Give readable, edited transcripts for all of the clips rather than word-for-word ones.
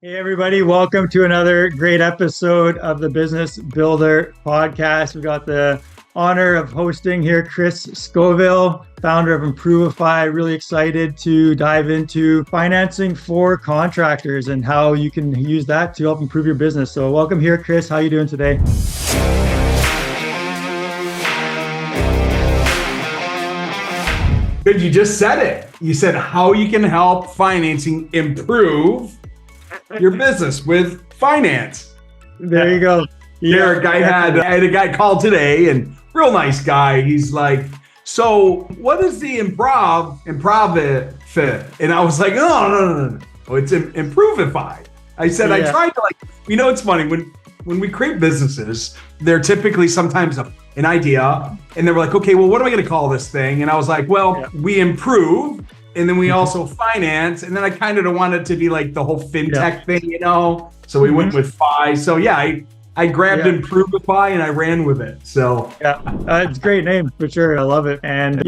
Hey, everybody, welcome to another great episode of the Business Builder Podcast. We've got the honor of hosting here Chris Scoville, founder of Improvify. Really excited to dive into financing for contractors and how you can use that to help improve your business. So welcome here, Chris. How are you doing today? Good, you just said it. You said how you can help financing improve your business with finance. There you go. Yeah, I had a guy call today, and real nice guy. He's like, "So, what is the improv fit?" And I was like, "No. It's Improvify." I said, I tried to it's funny when we create businesses, they're typically sometimes an idea, and they were like, "Okay, well, what am I going to call this thing?" And I was like, "Well, we improve." And then we also finance. And then I kind of wanted to be like the whole fintech thing, So we went with Fi. So I grabbed Improvify and I ran with it. So it's a great name for sure. I love it. And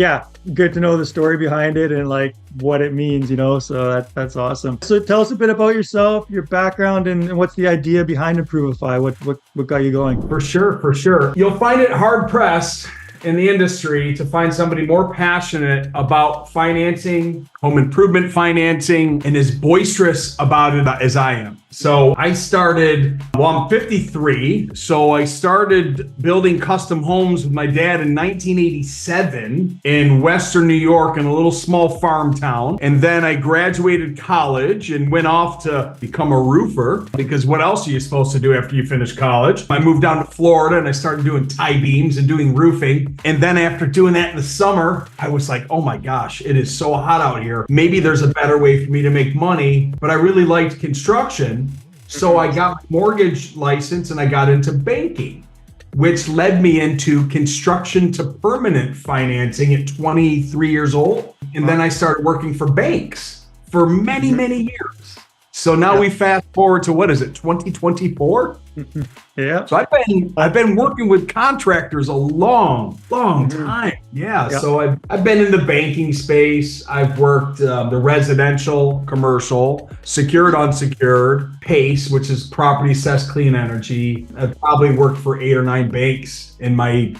good to know the story behind it and like what it means, So that's awesome. So tell us a bit about yourself, your background, and what's the idea behind Improvify? What got you going? For sure. You'll find it hard pressed in the industry to find somebody more passionate about financing, home improvement financing, and as boisterous about it as I am. So I'm 53. So I started building custom homes with my dad in 1987 in Western New York in a little small farm town. And then I graduated college and went off to become a roofer, because what else are you supposed to do after you finish college? I moved down to Florida and I started doing tie beams and doing roofing. And then after doing that in the summer, I was like, oh my gosh, it is so hot out here. Maybe there's a better way for me to make money, but I really liked construction. So I got my mortgage license and I got into banking, which led me into construction to permanent financing at 23 years old. And then I started working for banks for many, many years. So now we fast forward to 2024? Yeah. So I've been working with contractors a long time. So I've been in the banking space. I've worked the residential, commercial, secured, unsecured, PACE, which is property, assessed, clean energy. I've probably worked for 8 or 9 banks in my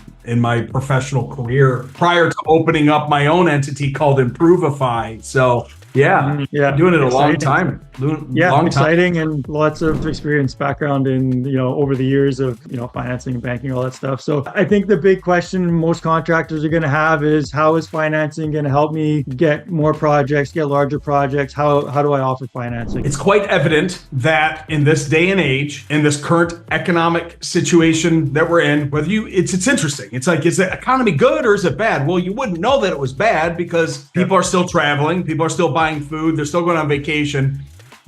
professional career prior to opening up my own entity called Improvify. So doing it a long time. Exciting and lots of experience, background in, over the years of, financing and banking, all that stuff. So I think the big question most contractors are going to have is, how is financing going to help me get more projects, get larger projects? How do I offer financing? It's quite evident that in this day and age, in this current economic situation that we're in, it's interesting. It's like, is the economy good or is it bad? Well, you wouldn't know that it was bad because people are still traveling, people are still buying food, they're still going on vacation.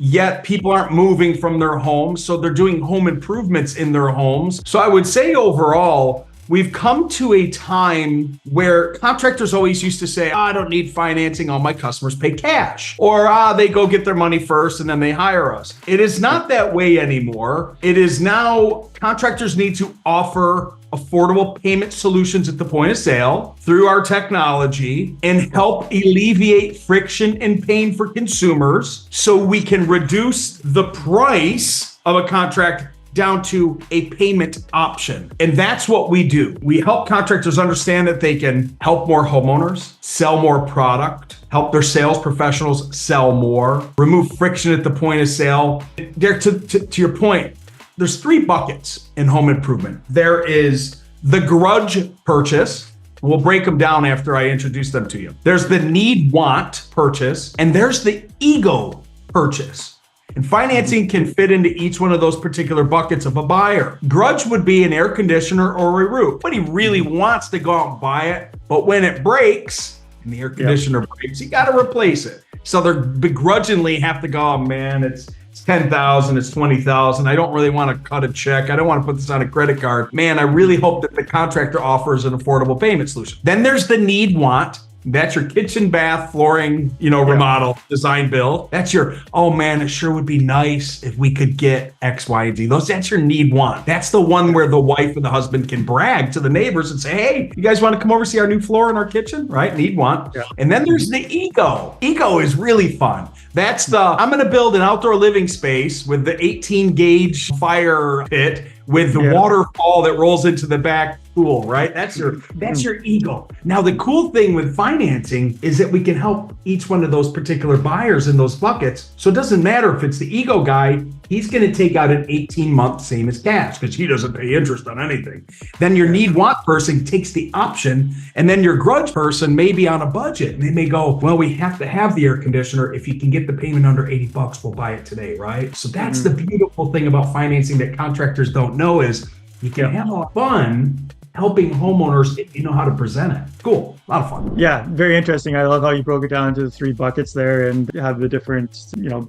Yet people aren't moving from their homes, so they're doing home improvements in their homes. So I would say overall, we've come to a time where contractors always used to say, I don't need financing, all my customers pay cash. Or they go get their money first and then they hire us. It is not that way anymore. It is now contractors need to offer affordable payment solutions at the point of sale through our technology and help alleviate friction and pain for consumers so we can reduce the price of a contract down to a payment option. And that's what we do. We help contractors understand that they can help more homeowners, sell more product, help their sales professionals sell more, remove friction at the point of sale. Derek, to your point, there's 3 buckets in home improvement. There is the grudge purchase. We'll break them down after I introduce them to you. There's the need-want purchase, and there's the ego purchase. And financing can fit into each one of those particular buckets of a buyer. Grudge would be an air conditioner or a roof. But he really wants to go out and buy it, but when it breaks and the air conditioner breaks, you got to replace it. So they begrudgingly have to go, oh man, it's 10,000, it's 20,000. I don't really want to cut a check. I don't want to put this on a credit card. Man, I really hope that the contractor offers an affordable payment solution. Then there's the need want That's your kitchen, bath, flooring, remodel, design build. That's your, oh man, it sure would be nice if we could get X, Y, and Z. That's your need want. That's the one where the wife or the husband can brag to the neighbors and say, hey, you guys want to come over see our new floor in our kitchen? Right? Need want. Yeah. And then there's the ego. Ego is really fun. That's I'm going to build an outdoor living space with the 18 gauge fire pit with the waterfall that rolls into the back pool, right? That's your ego. Now, the cool thing with financing is that we can help each one of those particular buyers in those buckets. So it doesn't matter if it's the ego guy, he's going to take out an 18-month same as cash because he doesn't pay interest on anything. Then your need want person takes the option, and then your grudge person may be on a budget and they may go, well, we have to have the air conditioner. If you can get the payment under $80, we'll buy it today, right? So that's the beautiful thing about financing that contractors don't know is you can have a lot of fun helping homeowners if you know how to present it. Cool. A lot of fun. Yeah, very interesting. I love how you broke it down into the 3 buckets there and have the different,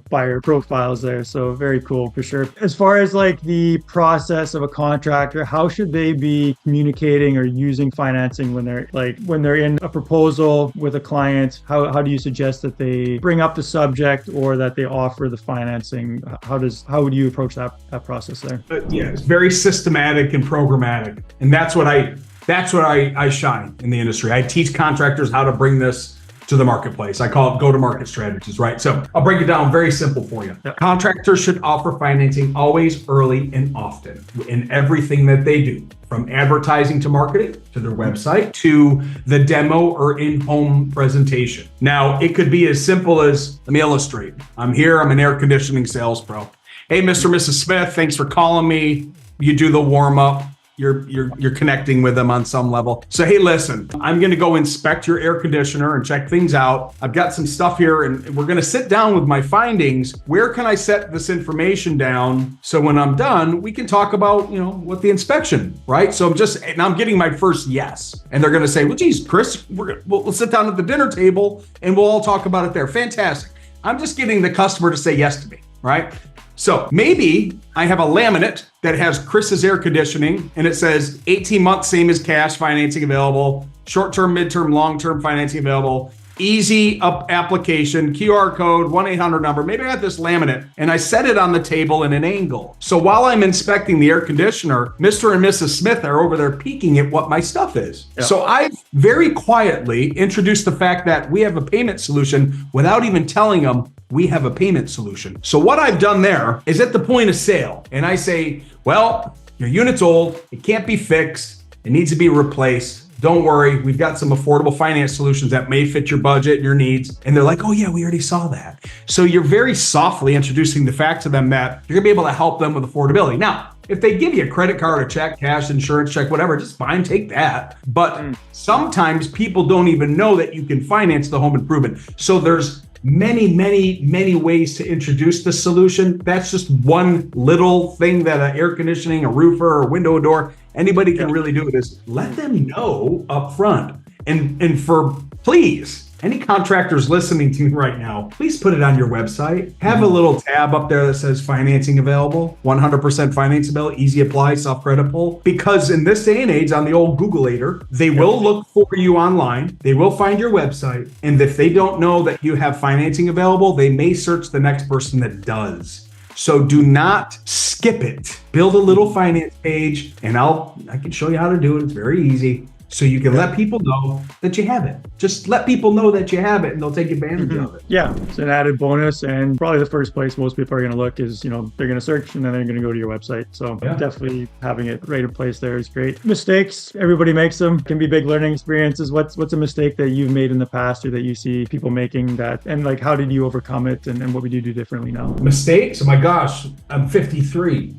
buyer profiles there. So very cool for sure. As far as like the process of a contractor, how should they be communicating or using financing when they're in a proposal with a client? How do you suggest that they bring up the subject or that they offer the financing? How would you approach that process there? It's very systematic and programmatic. And that's what I shine in the industry. I teach contractors how to bring this to the marketplace. I call it go-to-market strategies, right? So I'll break it down very simple for you. Yep. Contractors should offer financing always, early, and often in everything that they do, from advertising to marketing, to their website, to the demo or in-home presentation. Now, it could be as simple as, let me illustrate. I'm here, I'm an air conditioning sales pro. Hey, Mr. and Mrs. Smith, thanks for calling me. You do the warm-up. You're connecting with them on some level. So, hey, listen, I'm going to go inspect your air conditioner and check things out. I've got some stuff here and we're going to sit down with my findings. Where can I set this information down? So when I'm done, we can talk about, what the inspection, right? So I'm getting my first yes. And they're going to say, well, geez, Chris, we'll sit down at the dinner table and we'll all talk about it there. Fantastic. I'm just getting the customer to say yes to me, right? So maybe I have a laminate that has Chris's air conditioning and it says 18 months, same as cash financing available, short-term, mid-term, long-term financing available, easy up application, QR code, 1-800 number. Maybe I got this laminate and I set it on the table in an angle. So while I'm inspecting the air conditioner, Mr. and Mrs. Smith are over there peeking at what my stuff is. Yep. So I've very quietly introduced the fact that we have a payment solution without even telling them we have a payment solution. So what I've done there is at the point of sale, and I say, well, your unit's old, it can't be fixed, it needs to be replaced. Don't worry, we've got some affordable finance solutions that may fit your budget and your needs. And they're like, oh yeah, we already saw that. So you're very softly introducing the fact to them that you're gonna be able to help them with affordability. Now, if they give you a credit card, a check, cash, insurance check, whatever, just fine, take that. But sometimes people don't even know that you can finance the home improvement. So there's many ways to introduce the solution. That's just one little thing that an air conditioning, a roofer, or window door, anybody can really do it is let them know up front. And for please, any contractors listening to me right now, please put it on your website. Have a little tab up there that says financing available, 100% finance available, easy apply, soft credit pull. Because in this day and age on the old Googleator, they will look for you online. They will find your website. And if they don't know that you have financing available, they may search the next person that does. So do not skip it. Build a little finance page and I can show you how to do it. It's very easy. So you can let people know that you have it. Just let people know that you have it and they'll take advantage of it. Yeah, it's an added bonus. And probably the first place most people are going to look is, they're going to search and then they're going to go to your website. So definitely having it right in place there is great. Mistakes, everybody makes them, can be big learning experiences. What's a mistake that you've made in the past or that you see people making that, and like, how did you overcome it and what would you do differently now? Mistakes? Oh my gosh, I'm 53.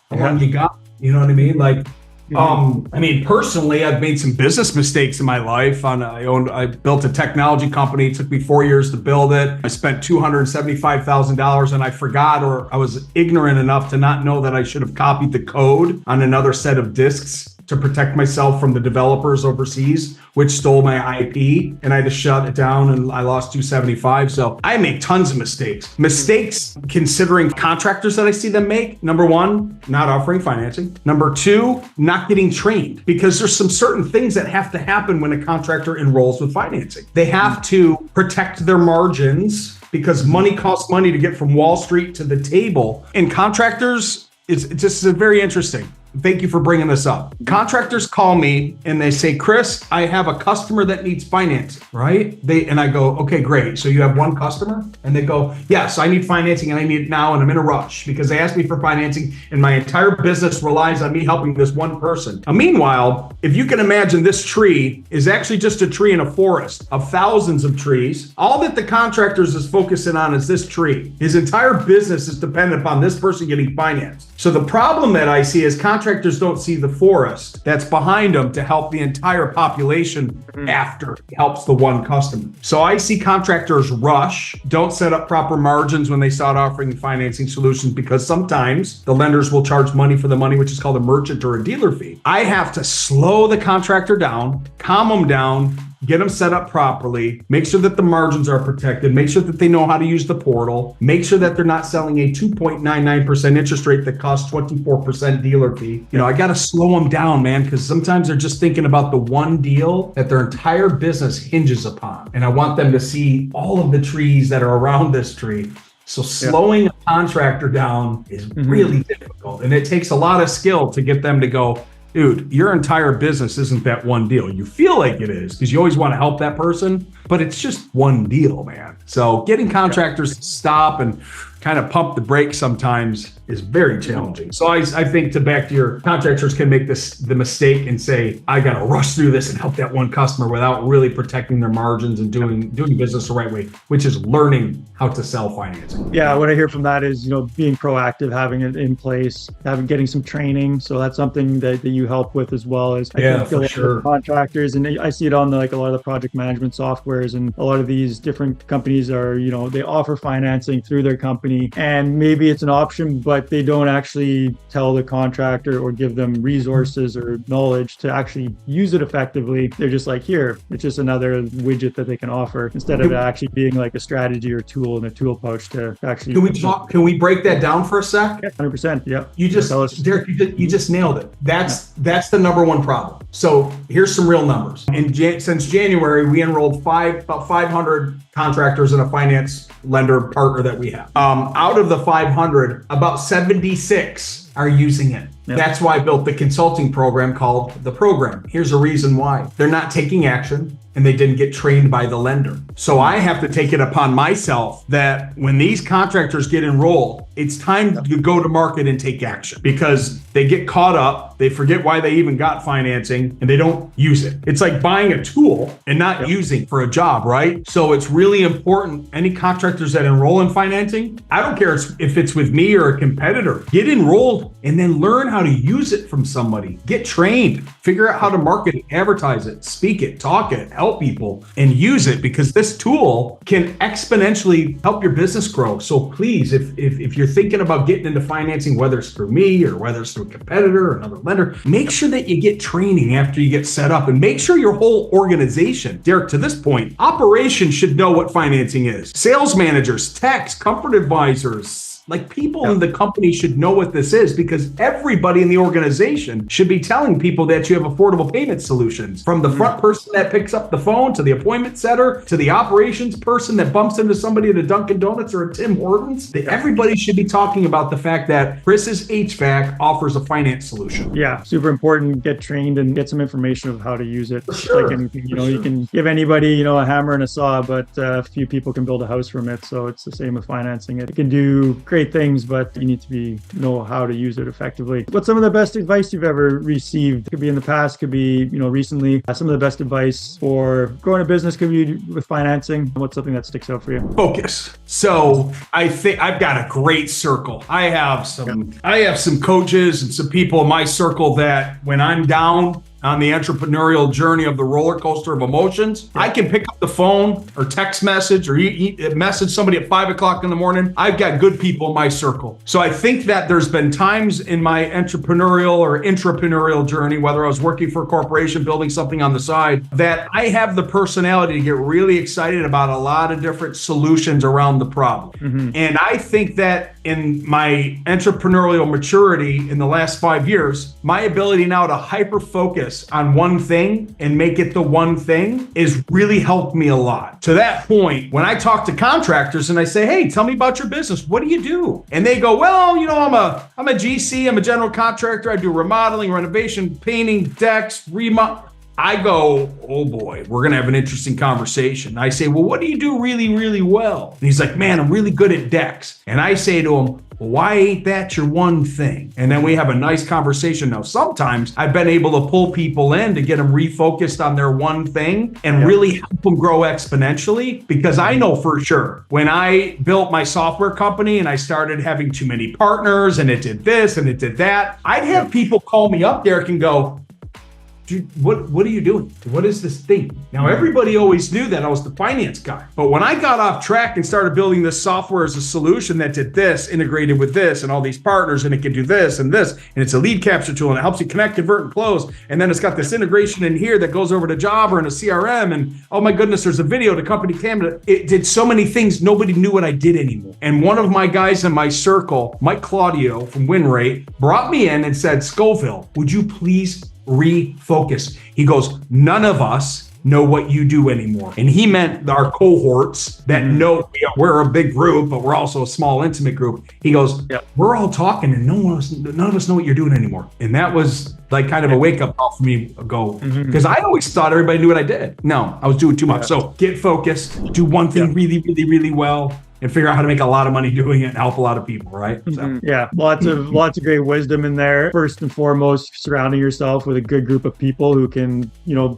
How long you got? You know what I mean? Personally, I've made some business mistakes in my life. I built a technology company. It took me 4 years to build it. I spent $275,000 and I forgot, or I was ignorant enough to not know that I should have copied the code on another set of disks to protect myself from the developers overseas, which stole my IP, and I had to shut it down, and I lost 275. So I make tons of mistakes. Mistakes considering contractors that I see them make. Number one, not offering financing. Number two, not getting trained, because there's some certain things that have to happen when a contractor enrolls with financing. They have to protect their margins, because money costs money to get from Wall Street to the table. And contractors, it's just very interesting. Thank you for bringing this up. Contractors call me and they say, Chris, I have a customer that needs financing, right? And I go, okay, great. So you have one customer? And they go, yes, I need financing and I need it now and I'm in a rush because they asked me for financing and my entire business relies on me helping this one person. Now, meanwhile, if you can imagine, this tree is actually just a tree in a forest of thousands of trees. All that the contractors is focusing on is this tree. His entire business is dependent upon this person getting financed. So the problem that I see is contractors don't see the forest that's behind them to help the entire population after it helps the one customer. So I see contractors rush, don't set up proper margins when they start offering financing solutions, because sometimes the lenders will charge money for the money, which is called a merchant or a dealer fee. I have to slow the contractor down, calm them down, get them set up properly, make sure that the margins are protected, make sure that they know how to use the portal, make sure that they're not selling a 2.99% interest rate that costs 24% dealer fee. You know, I got to slow them down, man, because sometimes they're just thinking about the one deal that their entire business hinges upon. And I want them to see all of the trees that are around this tree. So slowing a contractor down is really difficult. And it takes a lot of skill to get them to go, dude, your entire business isn't that one deal. You feel like it is because you always want to help that person, but it's just one deal, man. So getting contractors to stop and kind of pump the brakes sometimes is very challenging. So I think back to your contractors can make the mistake and say, I got to rush through this and help that one customer without really protecting their margins and doing business the right way, which is learning how to sell financing. Yeah, what I hear from that is, being proactive, having it in place, getting some training. So that's something that you help with as well. As for sure. Contractors, and I see it on a lot of the project management softwares, and a lot of these different companies are, they offer financing through their company, and maybe it's an option, but they don't actually tell the contractor or give them resources or knowledge to actually use it effectively. They're just like, here, it's just another widget that they can offer, instead of actually being like a strategy or tool in a tool pouch to actually. Can we break that down for a sec? 100%. Yeah. Derek, you just nailed it. That's the number one problem. So here's some real numbers. Since January, we enrolled about 500 contractors in a finance lender partner that we have. Out of the 500, about 76 are using it. Yep. That's why I built the consulting program called The Program. Here's a reason why. They're not taking action and they didn't get trained by the lender. So I have to take it upon myself that when these contractors get enrolled, it's time to go to market and take action, because they get caught up, they forget why they even got financing, and they don't use it. It's like buying a tool and not using for a job, right? So it's really important. Any contractors that enroll in financing, I don't care if it's with me or a competitor, get enrolled and then learn how to use it from somebody. Get trained, figure out how to market it, advertise it, speak it, talk it, help people, and use it, because this tool can exponentially help your business grow. So please, if you're thinking about getting into financing, whether it's through me or whether it's through a competitor or another lender, make sure that you get training after you get set up, and make sure your whole organization, Derek, to this point, operations should know what financing is. Sales managers, techs, comfort advisors, like people in the company should know what this is, because everybody in the organization should be telling people that you have affordable payment solutions, from the front person that picks up the phone to the appointment setter to the operations person that bumps into somebody at a Dunkin' Donuts or a Tim Hortons. Everybody should be talking about the fact that Chris's HVAC offers a finance solution. Yeah, super important. Get trained and get some information of how to use it. Sure. Like anything, you can give anybody, a hammer and a saw, but a few people can build a house from it. So it's the same with financing. It can do great things, but you need to know how to use it effectively. What's some of the best advice you've ever received? Could be in the past, could be, recently. Some of the best advice for growing a business could be with financing. What's something that sticks out for you? Focus. So I think I've got a great circle. I have some coaches and some people in my circle that when I'm down, on the entrepreneurial journey of the roller coaster of emotions. I can pick up the phone or text message or message somebody at 5 o'clock in the morning. I've got good people in my circle. So I think that there's been times in my entrepreneurial or intrapreneurial journey, whether I was working for a corporation, building something on the side, that I have the personality to get really excited about a lot of different solutions around the problem. And I think that in my entrepreneurial maturity in the last 5 years, my ability now to hyper focus on one thing and make it the one thing is really helped me a lot. To that point, when I talk to contractors and I say, hey, tell me about your business. What do you do? And they go, well, you know, I'm a GC, I'm a general contractor. I do remodeling, renovation, painting, decks, remodel. I go, oh boy, we're going to have an interesting conversation. I say, well, what do you do really, really well? And he's like, man, I'm really good at decks. And I say to him, well, why ain't that your one thing? And then we have a nice conversation. Now, sometimes I've been able to pull people in to get them refocused on their one thing and really help them grow exponentially, because I know for sure when I built my software company and I started having too many partners and it did this and it did that, I'd have people call me up, Derek, and go, what are you doing? What is this thing? Now, everybody always knew that I was the finance guy. But when I got off track and started building this software as a solution that did this, integrated with this and all these partners, and it can do this, and it's a lead capture tool, and it helps you connect, convert, and close. And then it's got this integration in here that goes over to Java and a CRM. And oh my goodness, there's a video to company camera. It did so many things. Nobody knew what I did anymore. And one of my guys in my circle, Mike Claudio from WinRate, brought me in and said, Scoville, would you please refocus? He goes, none of us know what you do anymore. And he meant our cohorts that know we're a big group, but we're also a small, intimate group. He goes, we're all talking and none of us know what you're doing anymore. And that was like kind of a wake up call for me because I always thought everybody knew what I did. No, I was doing too much. So get focused, do one thing really, really, really well, and figure out how to make a lot of money doing it and help a lot of people, right? So. Yeah, lots of great wisdom in there. First and foremost, surrounding yourself with a good group of people who can,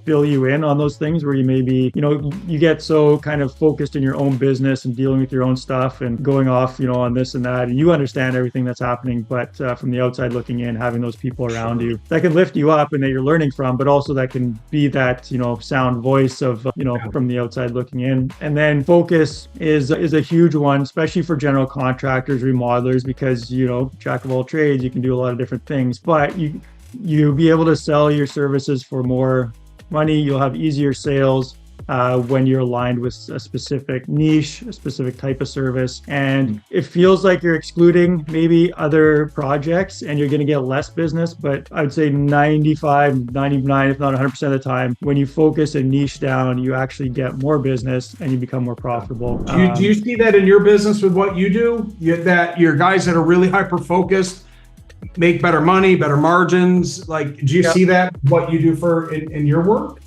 fill you in on those things where you maybe, you get so kind of focused in your own business and dealing with your own stuff and going off, on this and that, and you understand everything that's happening. But from the outside looking in, having those people around you that can lift you up and that you're learning from, but also that can be that, sound voice of, from the outside looking in. And then focus is a huge one, especially for general contractors, remodelers, because jack of all trades, you can do a lot of different things, but you be able to sell your services for more money. You'll have easier sales when you're aligned with a specific niche, a specific type of service. And it feels like you're excluding maybe other projects and you're going to get less business. But I would say 95, 99, if not 100% of the time, when you focus and niche down, you actually get more business and you become more profitable. Do you see that in your business with what you do? That your guys that are really hyper focused make better money, better margins? Like, do you see that what you do in your work?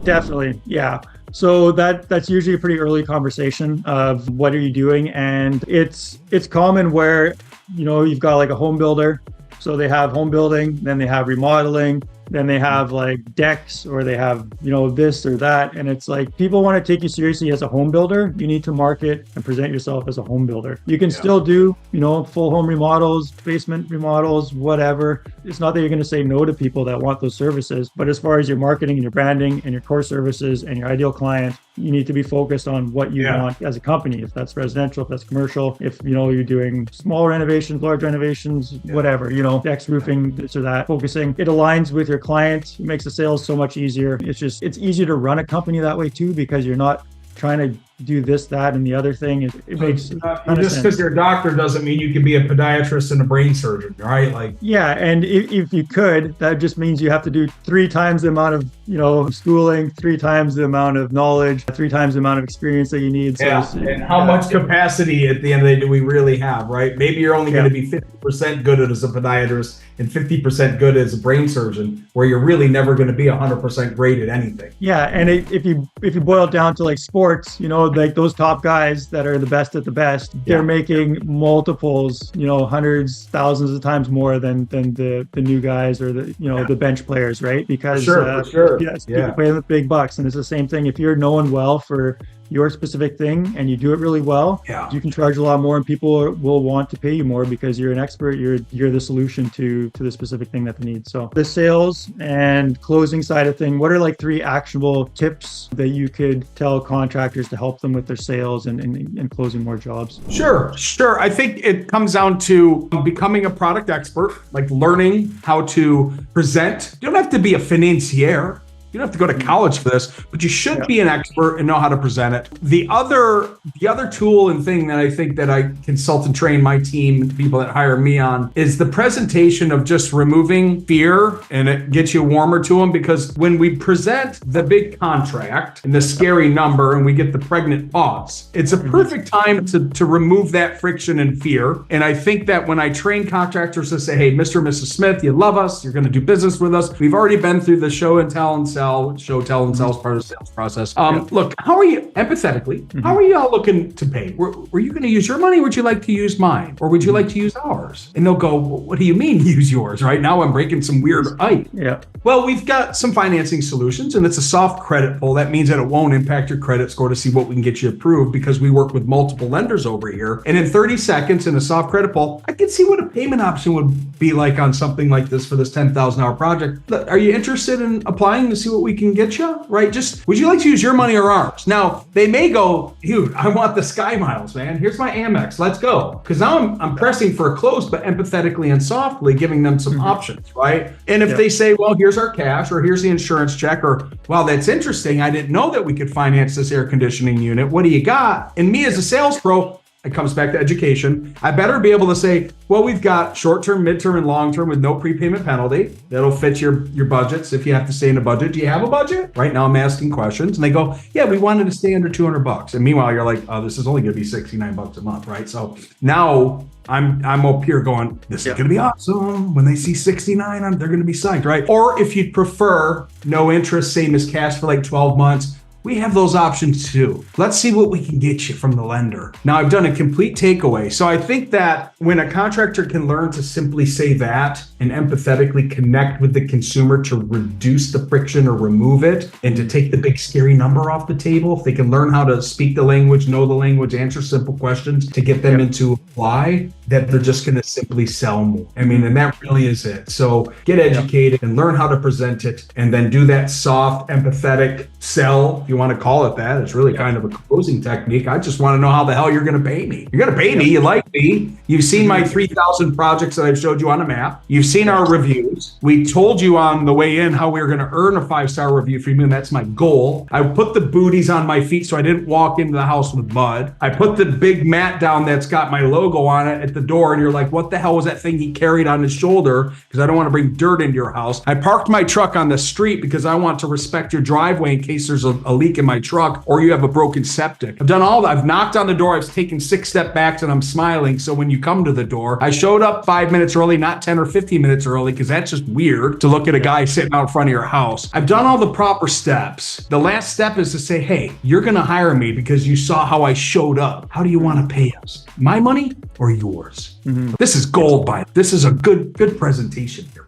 Definitely. Yeah. So that's usually a pretty early conversation of what are you doing? And it's common where, you've got like a home builder. So they have home building, then they have remodeling, then they have like decks, or they have, this or that. And it's like, people want to take you seriously as a home builder. You need to market and present yourself as a home builder. You can still do, full home remodels, basement remodels, whatever. It's not that you're going to say no to people that want those services, but as far as your marketing and your branding and your core services and your ideal client, you need to be focused on what you want as a company. If that's residential, if that's commercial, if, you're doing small renovations, large renovations, whatever, decks, roofing, this or that, focusing. It aligns with your client. It makes the sales so much easier. It's easier to run a company that way too, because you're not trying to do this, that, and the other thing. It makes just because you're a doctor doesn't mean you can be a podiatrist and a brain surgeon, right? Like, yeah, and if you could, that just means you have to do 3 times the amount of schooling, 3 times the amount of knowledge, 3 times the amount of experience that you need. So and how much capacity at the end of the day do we really have, right? Maybe you're only going to be 50% good as a podiatrist and 50% good as a brain surgeon, where you're really never going to be 100% great at anything. Yeah, and if you boil it down to like sports, like those top guys that are the best at the best, they're making multiples, hundreds, thousands of times more than the new guys or the bench players, right? Because for sure. People pay the big bucks. And it's the same thing. If you're known well for your specific thing and you do it really well, you can charge a lot more and people will want to pay you more because you're an expert. You're the solution to the specific thing that they need. So the sales and closing side of thing, what are like 3 actionable tips that you could tell contractors to help them with their sales and closing more jobs? Sure. I think it comes down to becoming a product expert, like learning how to present. You don't have to be a financier. You don't have to go to college for this, but you should be an expert and know how to present it. The other tool and thing that I think that I consult and train my team and people that hire me on is the presentation of just removing fear, and it gets you warmer to them, because when we present the big contract and the scary number and we get the pregnant pause, it's a perfect time to remove that friction and fear. And I think that when I train contractors to say, hey, Mr. and Mrs. Smith, you love us, you're going to do business with us. We've already been through the show, tell, and sell part of the sales process. Look, how are you, empathetically, how are you all looking to pay? Were you going to use your money? Or would you like to use mine? Or would you like to use ours? And they'll go, well, what do you mean use yours? Right now I'm breaking some weird ice. Yeah. Well, we've got some financing solutions, and it's a soft credit pull. That means that it won't impact your credit score to see what we can get you approved, because we work with multiple lenders over here. And in 30 seconds in a soft credit pull, I can see what a payment option would be like on something like this for this $10,000 project. Are you interested in applying to see what we can get you? Right? Just, would you like to use your money or ours? Now, they may go, dude, I want the Sky Miles, man. Here's my Amex. Let's go. Because now I'm pressing for a close, but empathetically and softly giving them some options, right? And if they say, well, here's our cash, or here's the insurance check, or, wow, that's interesting. I didn't know that we could finance this air conditioning unit. What do you got? And me as a sales pro, it comes back to education. I better be able to say, well, we've got short-term, mid-term, and long-term with no prepayment penalty. That'll fit your budgets if you have to stay in a budget. Do you have a budget? Right now I'm asking questions, and they go, yeah, we wanted to stay under $200. And meanwhile, you're like, oh, this is only going to be $69 a month, right? So now I'm up here going, this is going to be awesome. When they see 69, they're going to be psyched, right? Or if you'd prefer no interest, same as cash for like 12 months, we have those options too. Let's see what we can get you from the lender. Now, I've done a complete takeaway. So I think that when a contractor can learn to simply say that and empathetically connect with the consumer to reduce the friction or remove it, and to take the big scary number off the table, if they can learn how to speak the language, know the language, answer simple questions to get them into apply, that they're just going to simply sell more. I mean, and that really is it. So get educated and learn how to present it, and then do that soft, empathetic sell, if you want to call it that. It's really kind of a closing technique. I just want to know how the hell you're going to pay me. You're going to pay me. You like me. You've seen my 3,000 projects that I've showed you on a map. You've seen our reviews. We told you on the way in how we were going to earn a 5-star review from you, and that's my goal. I put the booties on my feet so I didn't walk into the house with mud. I put the big mat down that's got my logo on it at the door, and you're like, what the hell was that thing he carried on his shoulder? Because I don't want to bring dirt into your house. I parked my truck on the street because I want to respect your driveway in case there's a leak in my truck or you have a broken septic. I've done all that. I've knocked on the door. I've taken 6 step backs, and I'm smiling. So when you come to the door, I showed up 5 minutes early, not 10 or 15 minutes early, because that's just weird to look at a guy sitting out in front of your house. I've done all the proper steps. The last step is to say, hey, you're going to hire me because you saw how I showed up. How do you want to pay us? My money or yours? This is gold, this is a good presentation here.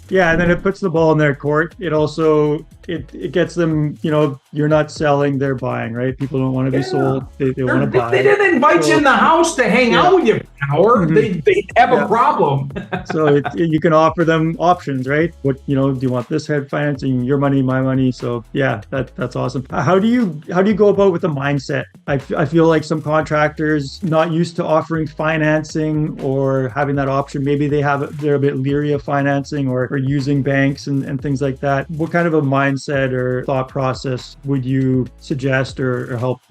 Yeah, and then it puts the ball in their court. It also it gets them, you're not selling, they're buying, right? People don't want to be sold, they want to buy. They didn't invite you in the house to hang out with you, Howard. They have a problem. So you can offer them options, right? What, do you want this head financing, your money, my money? So yeah, that's awesome. How do you go about with the mindset? I feel like some contractors not used to offering financing or having that option. Maybe they're a bit leery of financing or using banks and things like that. What kind of a mindset or thought process would you suggest or help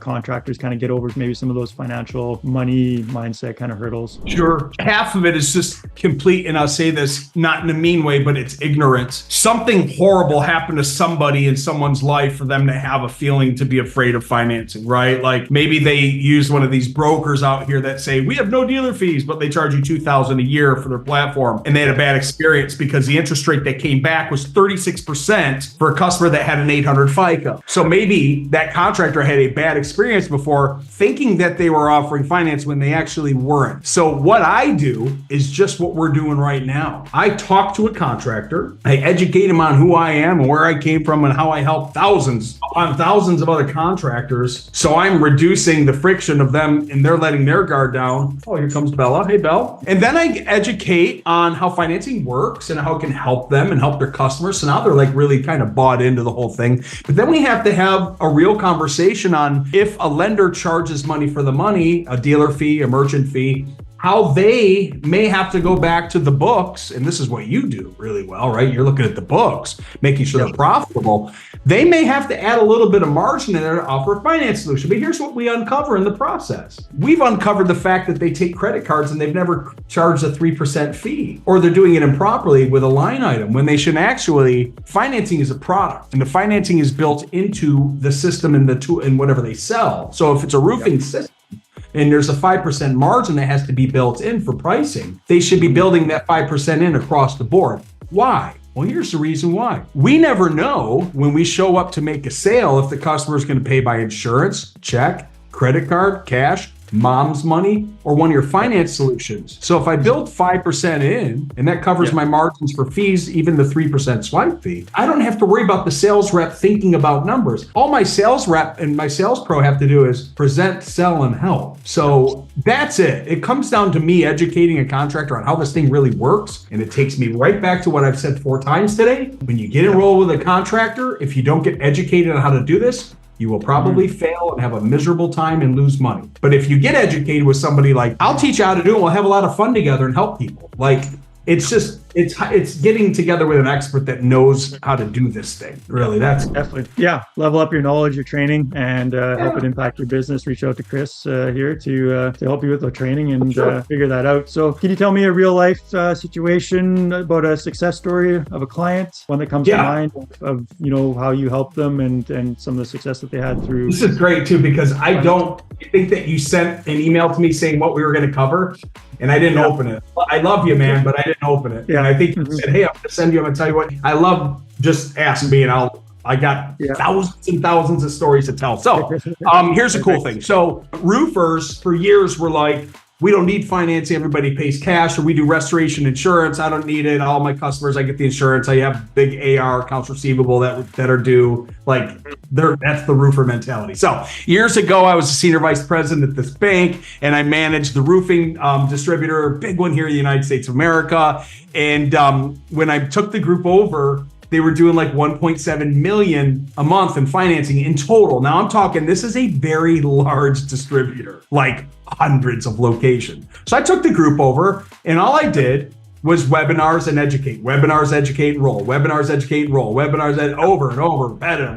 contractors kind of get over maybe some of those financial money mindset kind of hurdles? Sure. Half of it is just complete, and I'll say this not in a mean way, but it's ignorance. Something horrible happened to somebody in someone's life for them to have a feeling to be afraid of financing, right? Like maybe they use one of these brokers out here that say, we have no dealer fees, but they charge you $2,000 a year for their platform. And they had a bad experience because the interest rate that came back was 36%. went for a customer that had an 800 FICO. So maybe that contractor had a bad experience before, thinking that they were offering finance when they actually weren't. So what I do is just what we're doing right now. I talk to a contractor, I educate him on who I am and where I came from and how I help thousands upon thousands of other contractors. So I'm reducing the friction of them and they're letting their guard down. Oh, here comes Bella. Hey, Belle. And then I educate on how financing works and how it can help them and help their customers. So now they're like really kind of bought into the whole thing. But then we have to have a real conversation on if a lender charges money for the money, a dealer fee, a merchant fee, how they may have to go back to the books. And this is what you do really well, right? You're looking at the books, making sure they're profitable. They may have to add a little bit of margin in there to offer a finance solution. But here's what we uncover in the process. We've uncovered the fact that they take credit cards and they've never charged a 3% fee, or they're doing it improperly with a line item when they should actually. Financing is a product, and the financing is built into the system and the tool and whatever they sell. So if it's a roofing system, and there's a 5% margin that has to be built in for pricing, they should be building that 5% in across the board. Why? Well, here's the reason why. We never know when we show up to make a sale if the customer is going to pay by insurance, check, credit card, cash, mom's money, or one of your finance solutions. So if I build 5% in, and that covers my margins for fees, even the 3% swipe fee, I don't have to worry about the sales rep thinking about numbers. All my sales rep and my sales pro have to do is present, sell, and help. So that's it. It comes down to me educating a contractor on how this thing really works. And it takes me right back to what I've said 4 times today. When you get enrolled with a contractor, if you don't get educated on how to do this, you will probably fail and have a miserable time and lose money. But if you get educated with somebody like, I'll teach you how to do it, we'll have a lot of fun together and help people. Like, it's just, it's getting together with an expert that knows how to do this thing. Really, that's definitely, level up your knowledge, your training, and help it impact your business. Reach out to Chris here to help you with the training and figure that out. So can you tell me a real life situation about a success story of a client, one that comes to mind of, you know, how you helped them and some of the success that they had through? This is great too, because I think that you sent an email to me saying what we were going to cover, and I didn't open it. I love you, man, but I didn't open it. And I think you said, hey, I'm going to send you, I'm going to tell you what. I love, just ask me and I got thousands and thousands of stories to tell. So here's a cool thing. So roofers for years were like, we don't need financing. Everybody pays cash, or we do restoration insurance. I don't need it. All my customers, I get the insurance. I have big AR accounts receivable that are due. Like that's the roofer mentality. So years ago, I was a senior vice president at this bank, and I managed the roofing distributor, big one here in the United States of America. And when I took the group over, they were doing like 1.7 million a month in financing in total. Now I'm talking, this is a very large distributor, like hundreds of locations. So I took the group over, and all I did was webinars and educate, webinars, educate, enroll, webinars, educate, enroll, webinars, over and over, better.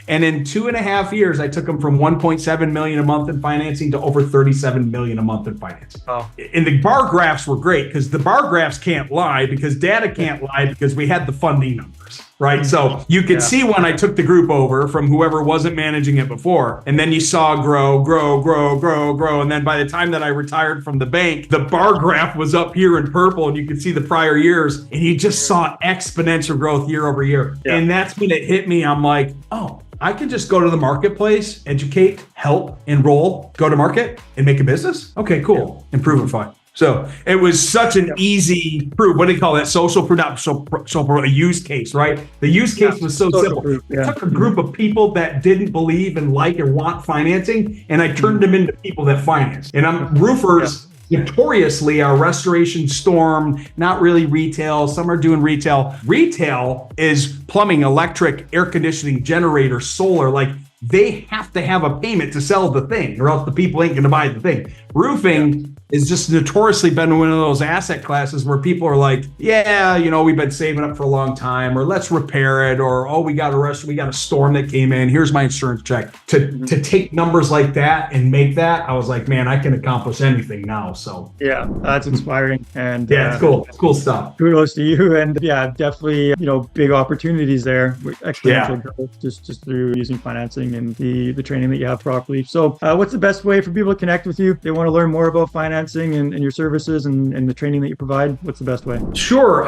And in 2.5 years, I took them from 1.7 million a month in financing to over 37 million a month in financing. Oh. And the bar graphs were great, because the bar graphs can't lie, because data can't lie, because we had the funding numbers, right? So you could see when I took the group over from whoever wasn't managing it before, and then you saw grow. And then by the time that I retired from the bank, the bar graph was up here in purple, and you could see the prior years, and you just saw exponential growth year over year. Yeah. And that's when it hit me. I'm like, oh, I can just go to the marketplace, educate, help, enroll, go to market, and make a business. Okay, cool. Improvify. So it was such an easy proof. What do you call that? Social proof, not a use case, right? The use case was so simple. Proof, I took a group of people that didn't believe and like and want financing, and I turned them into people that finance. And I'm roofers. Notoriously, our restoration, storm, not really retail. Some are doing retail. Retail is plumbing, electric, air conditioning, generator, solar. Like, they have to have a payment to sell the thing, or else the people ain't going to buy the thing. Roofing is just notoriously been one of those asset classes where people are like, yeah, you know, we've been saving up for a long time, or let's repair it, or, oh, we got a storm that came in. Here's my insurance check. To take numbers like that and make that, I was like, man, I can accomplish anything now. So yeah, that's inspiring. And it's cool. It's cool stuff. Kudos to you. And definitely, you know, big opportunities there. Exponential growth just through using financing and the training that you have properly. So what's the best way for people to connect with you? They want to learn more about financing and your services and the training that you provide. What's the best way? Sure.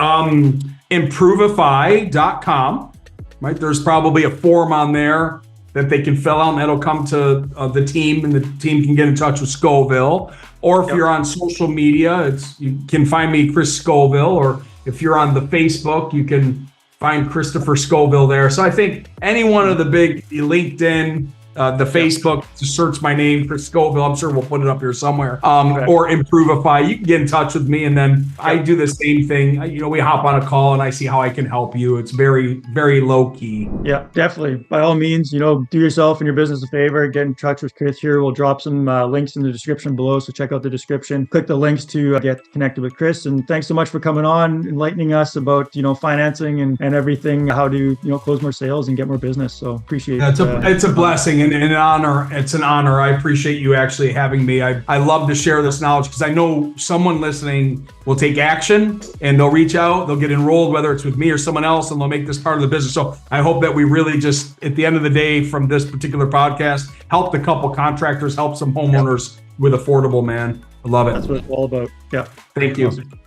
Improvify.com. right? There's probably a form on there that they can fill out, and that'll come to the team, and the team can get in touch with Scoville. Or if you're on social media, you can find me, Chris Scoville, or if you're on the Facebook, you can find Christopher Scoville there. So I think any one of the big LinkedIn, the Facebook, to search my name, Chris Scoville. I'm sure we'll put it up here somewhere. Or Improvify. You can get in touch with me, and then I do the same thing. We hop on a call, and I see how I can help you. It's very, very low key. Yeah, definitely. By all means, do yourself and your business a favor. Get in touch with Chris here. We'll drop some links in the description below. So check out the description. Click the links to get connected with Chris. And thanks so much for coming on, enlightening us about financing and everything, how to close more sales and get more business. So appreciate it. It's a blessing. And an honor. It's an honor. I appreciate you actually having me. I love to share this knowledge because I know someone listening will take action and they'll reach out, they'll get enrolled, whether it's with me or someone else, and they'll make this part of the business. So I hope that we really just, at the end of the day, from this particular podcast, helped a couple contractors, help some homeowners with affordable, man. I love it. That's what it's all about. Yeah. Thank you. Awesome.